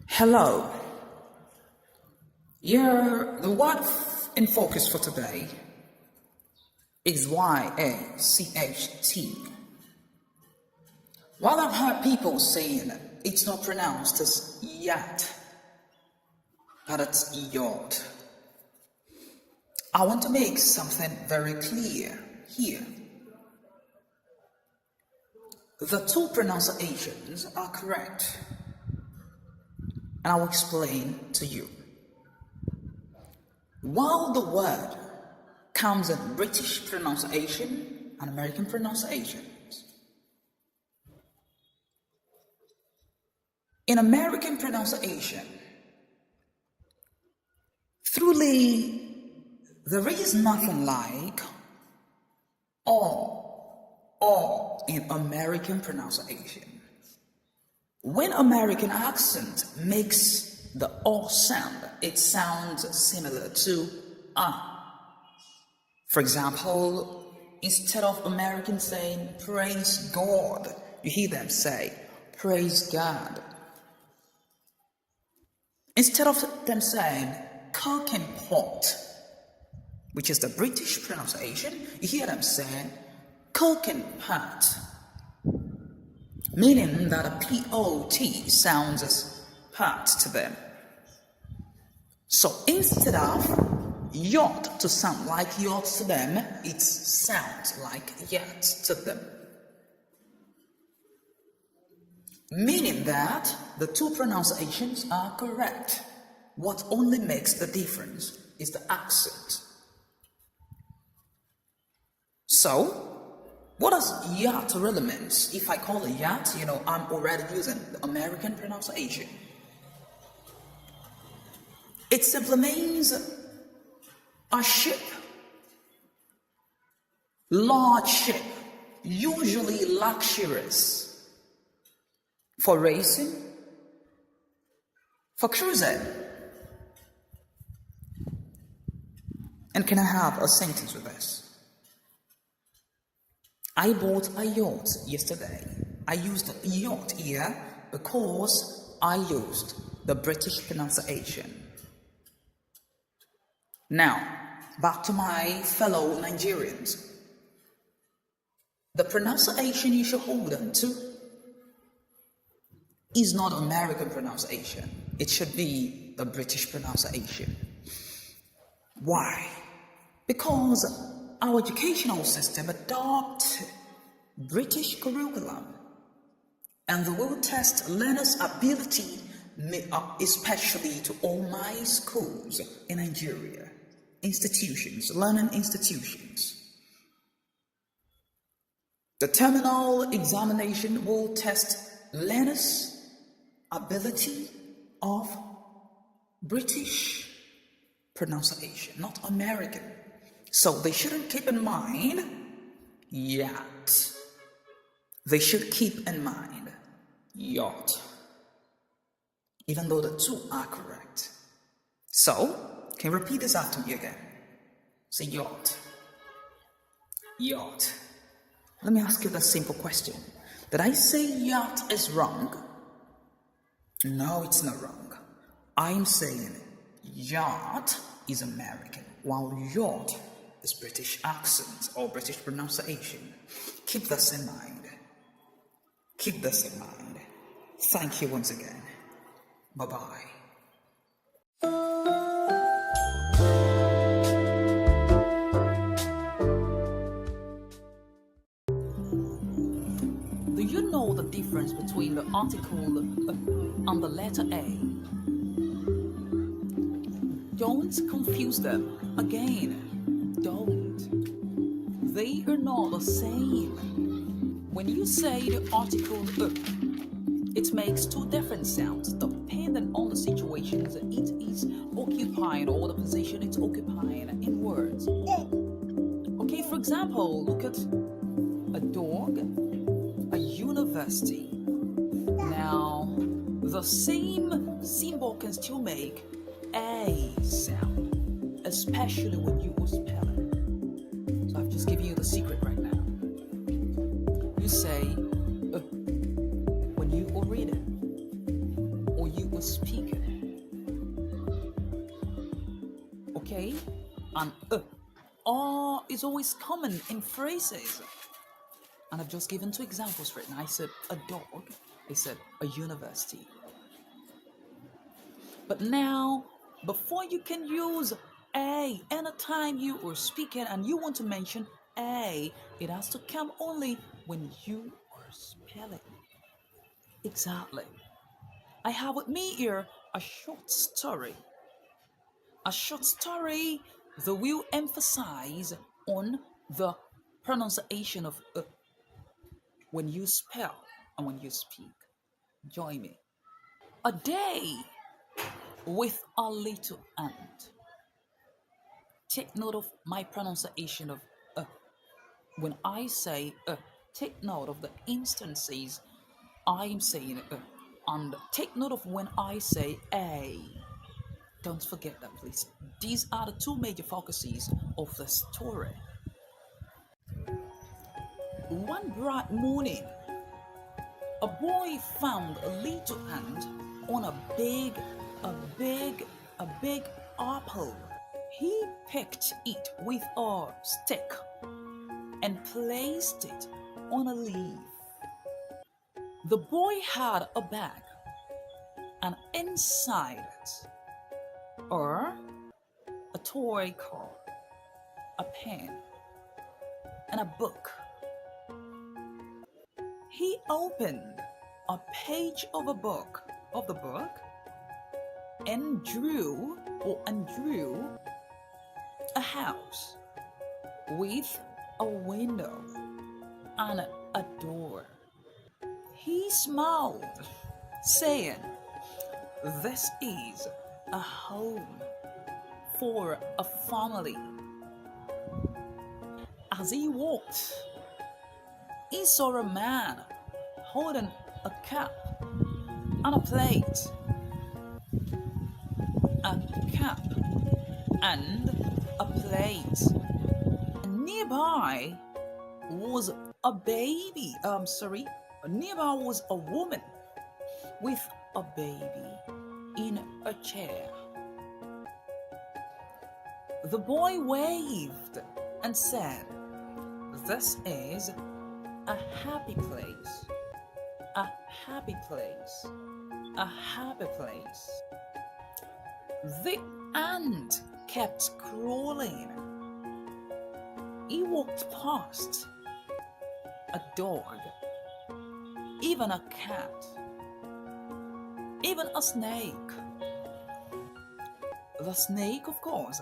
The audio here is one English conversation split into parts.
Hello. The word in focus for today is YACHT. While I've heard people saying it's not pronounced as Yacht, but it's Yacht, I want to make something very clear here. The two pronunciations are correct, and I will explain to you. While the word comes in British pronunciation and American pronunciations, in American pronunciation, truly there is nothing like or in American pronunciation. When American accent makes the O sound, it sounds similar to For example, instead of Americans saying praise God, you hear them say praise God. Instead of them saying cooking pot, which is the British pronunciation, you hear them saying cooking pot, meaning that a P-O-T sounds as pot to them. So instead of yacht to sound like yacht to them, it sounds like yacht to them. Meaning that the two pronunciations are correct. What only makes the difference is the accent. So, what does yacht really mean? If I call it yacht, I'm already using the American pronunciation. It simply means a ship, large ship, usually luxurious, for racing, for cruising. And can I have a sentence with this? I bought a yacht yesterday. I used yacht here because I used the British pronunciation. Now, back to my fellow Nigerians. The pronunciation you should hold on to is not American pronunciation. It should be the British pronunciation. Why? Because our educational system adopts British curriculum, and they will test learners' ability, especially to all my schools in Nigeria, learning institutions. The terminal examination will test learners' ability of British pronunciation, not American. So they shouldn't keep in mind yacht. They should keep in mind yacht, even though the two are correct. So, can you repeat this after me again? Say yacht. Yacht. Let me ask you that simple question. Did I say yacht is wrong? No, it's not wrong. I'm saying yacht is American, while yacht is British accent or British pronunciation. Keep this in mind. Keep this in mind. Thank you once again. Bye-bye. Do you know the difference between the article and the letter A? Don't confuse them. Again, don't. They are not the same. When you say the article it makes two different sounds depending on the situations it is occupying or the position it's occupying in words. Okay, for example, look at a dog, a university. Now, the same symbol can still make a sound, especially when you spell it. So I've just given you the secret right now. You say And are is always common in phrases. And I've just given two examples for it. And I said a dog, I said a university. But now, before you can use a, anytime you are speaking and you want to mention a, it has to come only when you are spelling. Exactly. I have with me here a short story. A short story that will emphasize on the pronunciation of when you spell and when you speak. Join me. A day with a little ant. Take note of my pronunciation of when I say take note of the instances I'm saying and take note of when I say a. Don't forget that, please. These are the two major focuses of the story. One bright morning, a boy found a little ant on a big apple. He picked it with a stick and placed it on a leaf. The boy had a bag, and inside it are a toy car, a pen, and a book. He opened a page of the book, and drew a house with a window and a door. He smiled, saying, "This is a home for a family." As he walked, he saw a man holding a cup and a plate. A cup and a plate. Nearby was a baby. Nearby was a woman with a baby in a chair. The boy waved and said, "This is a happy place. A happy place. A happy place." The ant kept crawling. He walked past a dog, even a cat, even a snake. The snake, of course,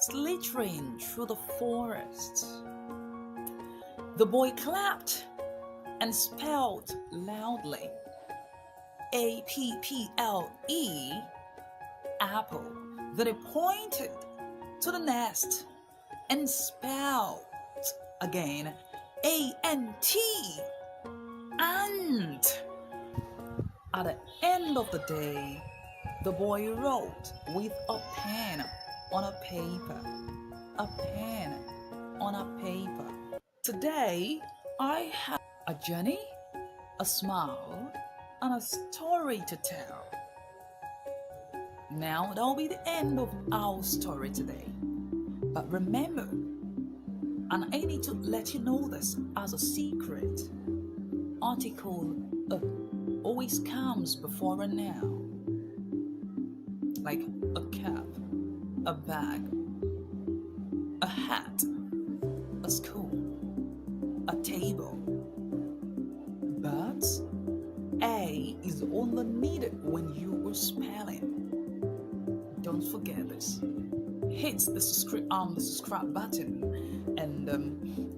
slithering through the forest. The boy clapped and spelled loudly, APPLE, apple. Then he pointed to the nest and spelled again, ANT, ant. At the end of the day, the boy wrote with a pen on a paper. A pen on a paper. Today, I have a journey, a smile, and a story to tell. Now, that'll be the end of our story today. But remember, and I need to let you know this as a secret, article always comes before a noun. Like a cap, a bag, a hat, a school, a table. But a is only needed when you are spelling. Don't forget this. Hit the subscribe button and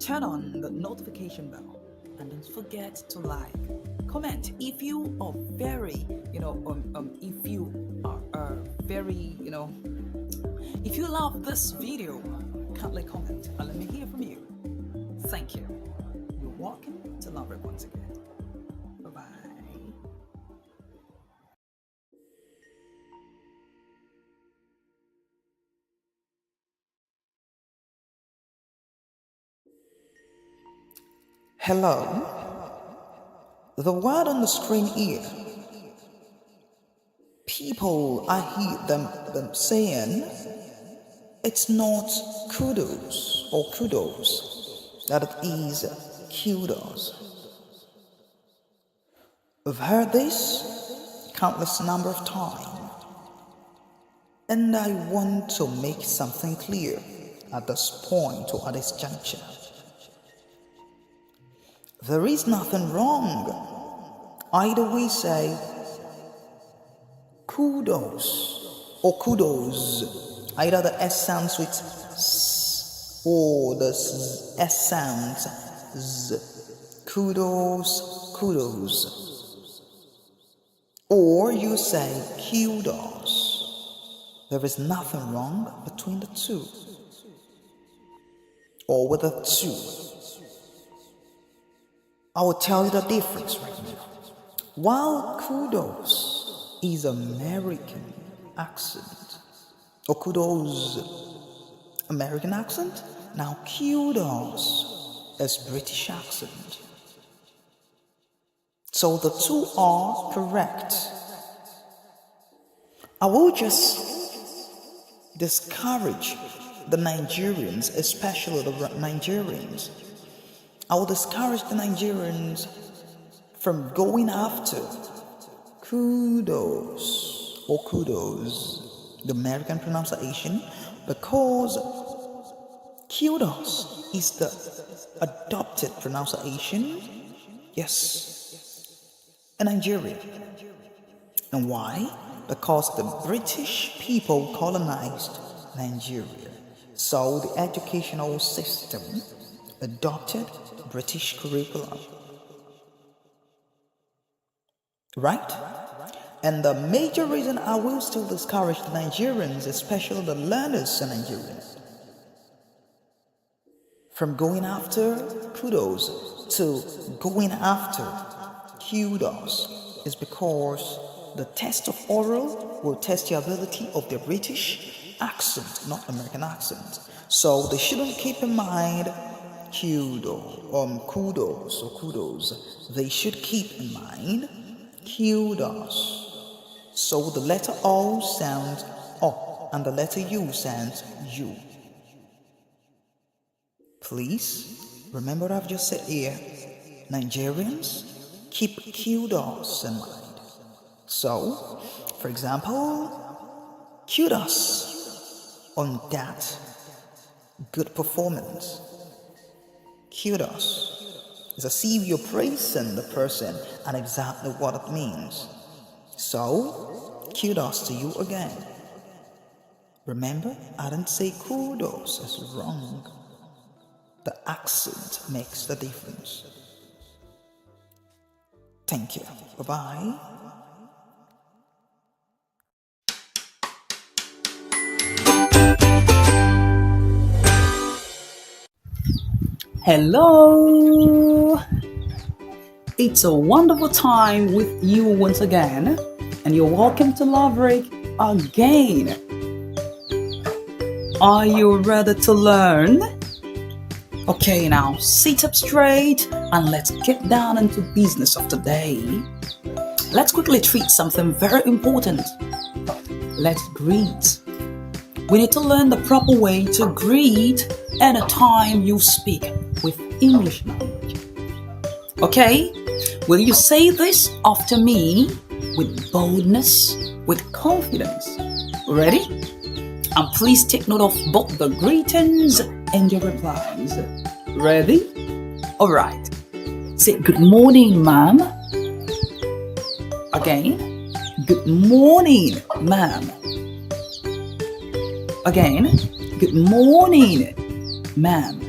turn on the notification bell. And don't forget to like, comment if you are very, if you are very, if you love this video, kindly comment and let me hear from you. Thank you. You're welcome to Love It once again. Bye-bye. Hello. The word on the screen here. People, I hear them saying It's not kudos or kudos, that it is kudos. I've heard this countless number of times, and I want to make something clear at this point or at this juncture. There is nothing wrong. Either we say kudos or kudos. Either the S sounds with S or the S sounds Z. Kudos, kudos. Or you say kudos. There is nothing wrong between the two. Or with the two. I will tell you the difference right now. While kudos is American accent, or kudos American accent, now kudos is British accent. So the two are correct. I will just discourage the Nigerians, especially the Nigerians. I will discourage the Nigerians from going after kudos or kudos, the American pronunciation, because kudos is the adopted pronunciation, yes, in Nigeria. And why? Because the British people colonized Nigeria. So the educational system adopted British curriculum. Right? And the major reason I will still discourage the Nigerians, especially the learners in Nigeria, from going after kudos to going after kudos is because the test of oral will test the ability of the British accent, not American accent. So they shouldn't keep in mind kudos or kudos. They should keep in mind kudos. So the letter O sounds O and the letter U sounds U. Please remember what I've just said here. Nigerians, keep kudos in mind. So, for example, kudos on that good performance. Kudos is as if you're praising the person and exactly what it means. So, kudos to you again. Remember, I didn't say kudos is wrong. The accent makes the difference. Thank you. Bye-bye. Hello! It's a wonderful time with you once again, and you're welcome to Laverick again. Are you ready to learn? Okay, now sit up straight and let's get down into business of today. Let's quickly treat something very important. Let's greet. We need to learn the proper way to greet anytime you speak with English language. Okay? Will you say this after me with boldness, with confidence? Ready? And please take note of both the greetings and your replies. Ready? Alright. Say good morning, ma'am. Again. Good morning, ma'am. Again. Good morning, ma'am.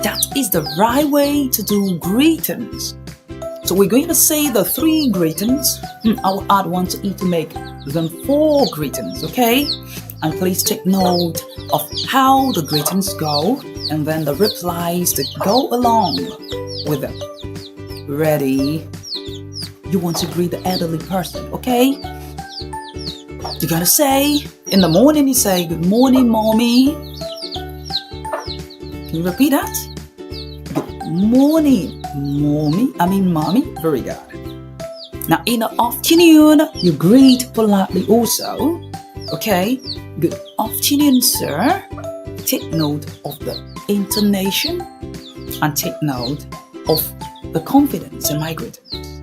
That is the right way to do greetings. So we're going to say the 3 greetings. I will add one to each to make them 4 greetings, okay? And please take note of how the greetings go and then the replies that go along with them. Ready? You want to greet the elderly person, okay? You're gonna say, in the morning you say, good morning, mommy. Can you repeat that? Good morning, mommy. Very good. Now in the afternoon, you greet politely also. Okay? Good afternoon, sir. Take note of the intonation and take note of the confidence in my greetings.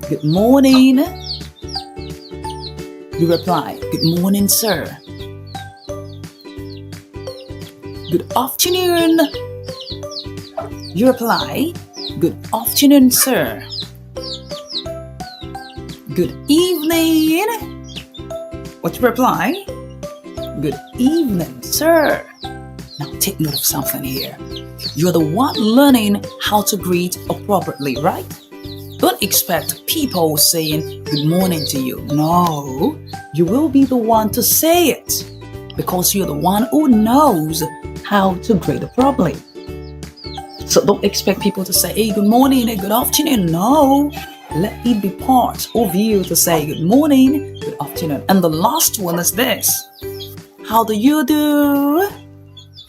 Good morning. You reply, good morning, sir. Good afternoon. You reply, good afternoon, sir. Good evening. What you reply? Good evening, sir. Now take note of something here. You're the one learning how to greet appropriately, right? Don't expect people saying good morning to you. No, you will be the one to say it because you're the one who knows how to greet appropriately. So don't expect people to say, hey, good morning and good afternoon. No, let it be part of you to say good morning, good afternoon. And the last one is this. How do you do?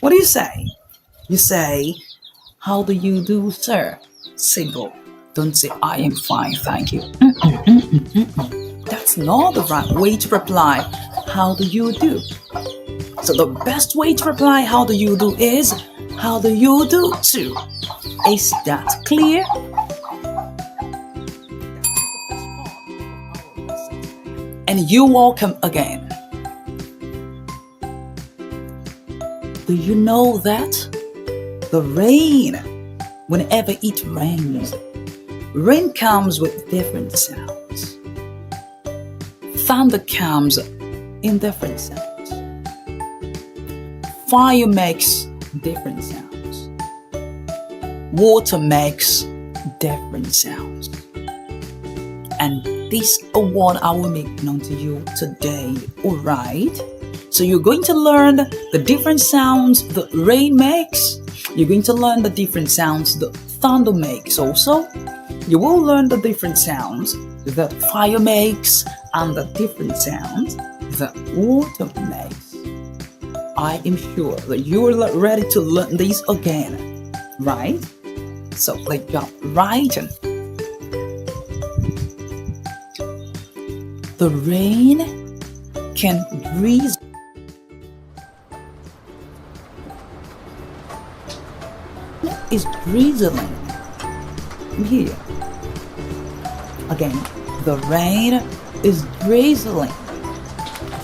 What do you say? You say, how do you do, sir? Simple. Don't say, I am fine, thank you. That's not the right way to reply, how do you do? So the best way to reply, how do you do, is, how do you do too? Is that clear? And you're welcome again. Do you know that the rain, whenever it rains, rain comes with different sounds. Thunder comes in different sounds. Fire makes different sounds. Water makes different sounds. And this is what I will make known to you today, alright? So you're going to learn the different sounds that rain makes. You're going to learn the different sounds that thunder makes also. You will learn the different sounds that fire makes and the different sounds that water makes. I am sure that you're ready to learn these again, right? So let's jump right in. The rain can drizzle. Is drizzling here. Again, the rain is drizzling.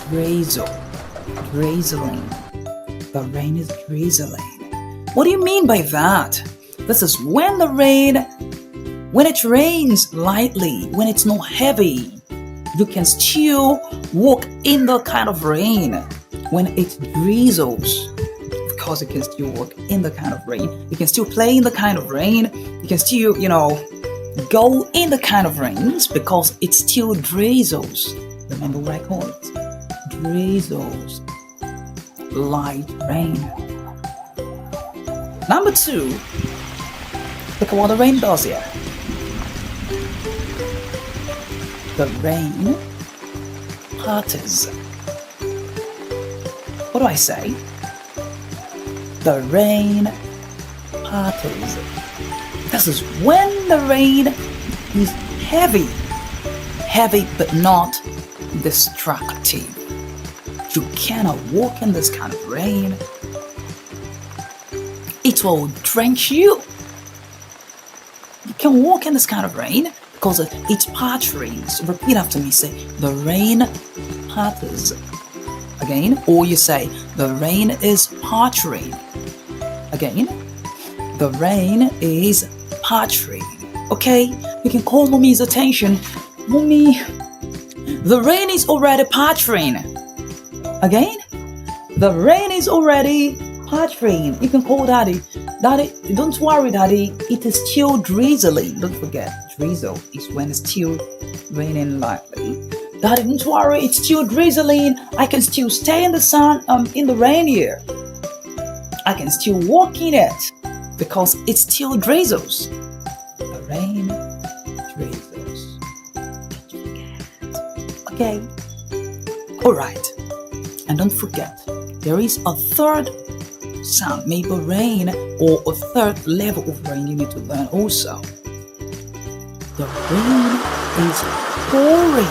Drizzle. Drizzling. The rain is drizzling. What do you mean by that? This is when it rains lightly, when it's not heavy. You can still walk in the kind of rain. When it drizzles, because you can still walk in the kind of rain. You can still play in the kind of rain. You can still, go in the kind of rains because it still drizzles. Remember what I call it? Drizzles. Light rain. Number 2. Look at what the rain does here. The rain patters. What do I say? The rain patters. This is when the rain is heavy. Heavy but not destructive. You cannot walk in this kind of rain. It will drench you. You can walk in this kind of rain because it's pattering. So repeat after me. Say, the rain patters. Again, or you say, the rain is pattering. Again, the rain is pattering. Okay, you can call mommy's attention. Mommy, the rain is already pattering. Again, the rain is already pattering. You can call daddy. Daddy, don't worry, daddy. It is still drizzling. Don't forget, drizzle is when it's still raining lightly. Daddy, don't worry, it's still drizzling. I can still stay in the sun, in the rain here. I can still walk in it because it still drizzles. The rain drizzles. Okay. Alright. And don't forget, there is a third sound, maybe rain, or a third level of rain you need to learn also. The rain is pouring.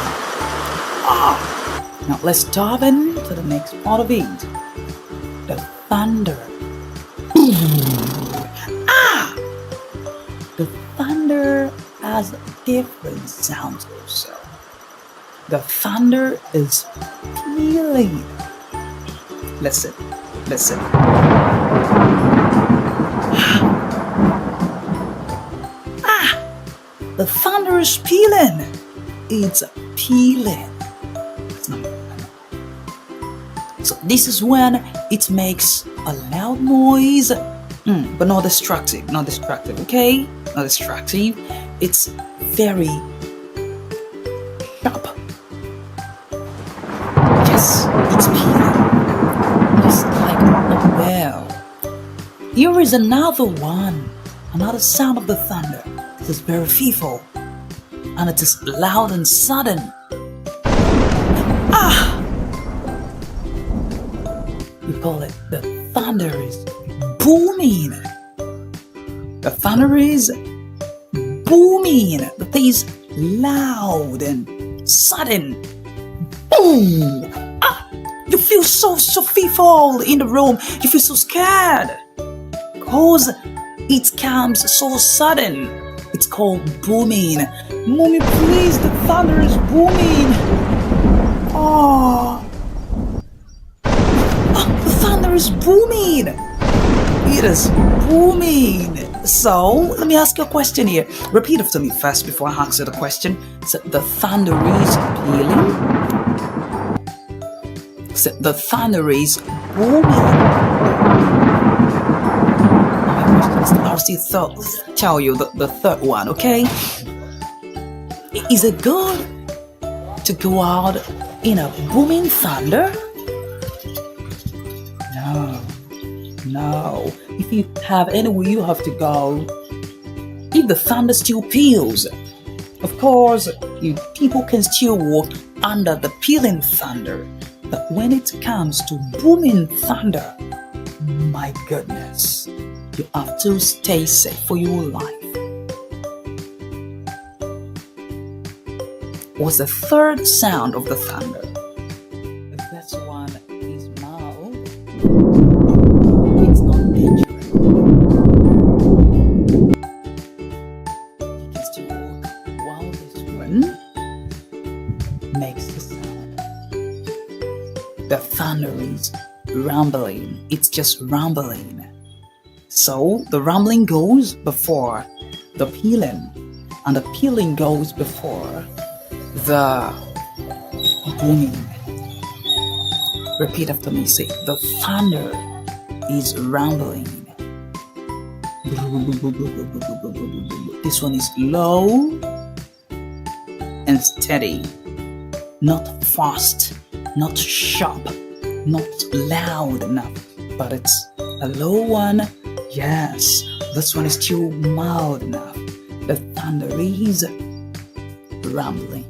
Now let's dive into the next part of it. The thunder. Ah! The thunder has different sounds also. The thunder is pealing. Listen. The thunder is pealing. It's pealing. So this is when it makes a loud noise, but not destructive, okay? Not destructive. It's very sharp. Yes, it's peeling. Just like a bell. Here is another one, another sound of the thunder. It is very fearful, and it is loud and sudden. We call it the thunder is booming. The thunder is booming. That is loud and sudden. Boom! You feel so fearful in the room. You feel so scared because it comes so sudden. It's called booming. Mommy, please, the thunder is booming. The thunder is booming. It is booming. So, let me ask you a question here. Repeat after me first before I answer the question. So, the thunder is pealing. So, the thunder is booming. I'll still tell you the third one, okay? Is it good to go out in a booming thunder? No. If you have anywhere you have to go, if the thunder still peals, of course, people can still walk under the pealing thunder. But when it comes to booming thunder, my goodness, you have to stay safe for your life. What's the third sound of the thunder? The first one is mild. It's not dangerous. You can still walk while this one makes the sound. The thunder is rumbling. It's just rumbling. So the rumbling goes before the pealing, and the pealing goes before the booming. Repeat after me. Say, the thunder is rumbling. This one is low and steady, not fast, not sharp, not loud enough, but it's a low one. Yes, this one is too mild enough. The thunder is rumbling.